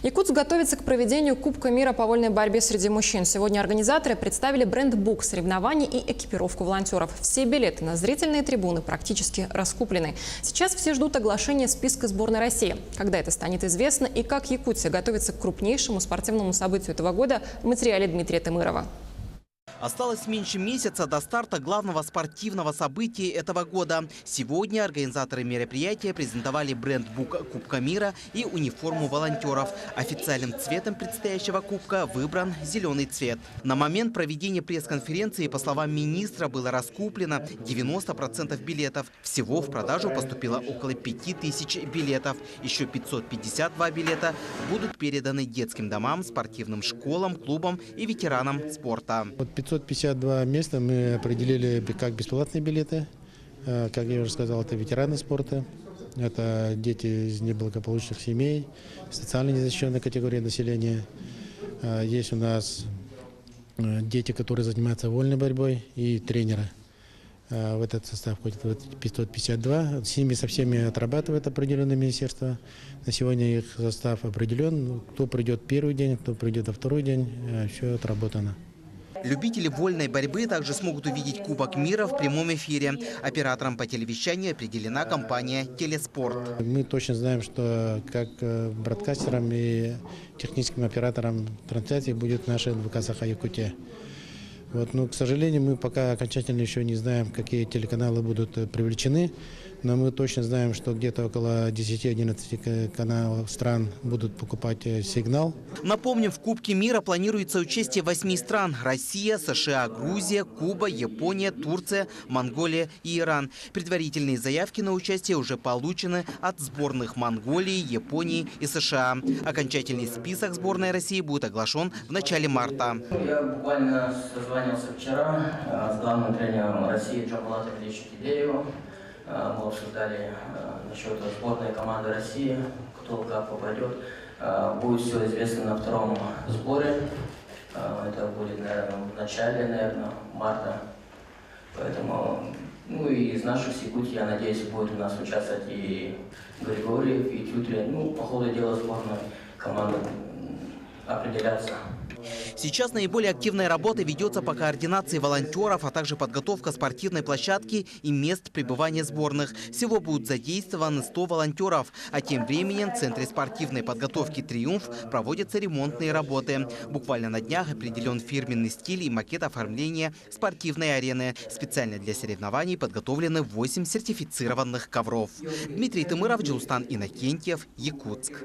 Якутск готовится к проведению Кубка мира по вольной борьбе среди мужчин. Сегодня организаторы представили брендбук соревнований и экипировку волонтеров. Все билеты на зрительные трибуны практически раскуплены. Сейчас все ждут оглашения списка сборной России. Когда это станет известно и как Якутия готовится к крупнейшему спортивному событию этого года, в материале Дмитрия Тымырова. Осталось меньше месяца до старта главного спортивного события этого года. Сегодня организаторы мероприятия презентовали брендбук Кубка мира и униформу волонтеров. Официальным цветом предстоящего кубка выбран зеленый цвет. На момент проведения пресс-конференции, по словам министра, было раскуплено 90% билетов. Всего в продажу поступило около 5000 билетов. Еще 552 билета будут переданы детским домам, спортивным школам, клубам и ветеранам спорта. 552 места мы определили как бесплатные билеты. Как я уже сказал, это ветераны спорта, это дети из неблагополучных семей, социально незащищенной категории населения. Есть у нас дети, которые занимаются вольной борьбой, и тренеры. В этот состав входит 552. С ними со всеми отрабатывает определенное министерство. На сегодня их состав определен. Кто придет первый день, кто придет во второй день, все отработано. Любители вольной борьбы также смогут увидеть Кубок мира в прямом эфире. Оператором по телевещанию определена компания «Телеспорт». Мы точно знаем, что как бродкастером и техническим оператором трансляции будет наша НВК «Саха-Якутия». Но, к сожалению, мы пока окончательно еще не знаем, какие телеканалы будут привлечены. Но мы точно знаем, что где-то около 10-11 каналов стран будут покупать сигнал. Напомним, в Кубке мира планируется участие 8 стран – Россия, США, Грузия, Куба, Япония, Турция, Монголия и Иран. Предварительные заявки на участие уже получены от сборных Монголии, Японии и США. Окончательный список сборной России будет оглашен в начале марта. Я буквально созвонился вчера с главным тренером России Джамбулатом Ильичем Кидеевым. Мы обсуждали насчет сборной команды России, кто как попадет. Будет все известно на втором сборе. Это будет, наверное, в начале, марта. Поэтому, и из наших с Якутии, я надеюсь, будет у нас участвовать и Григорьев, и Тютрин. По ходу дела сборной команды определяться. Сейчас наиболее активная работа ведется по координации волонтеров, а также подготовка спортивной площадки и мест пребывания сборных. Всего будут задействованы 100 волонтеров. А тем временем в Центре спортивной подготовки «Триумф» проводятся ремонтные работы. Буквально на днях определен фирменный стиль и макет оформления спортивной арены. Специально для соревнований подготовлены 8 сертифицированных ковров. Дмитрий Тымыров, Джилстан Иннокентьев, Якутск.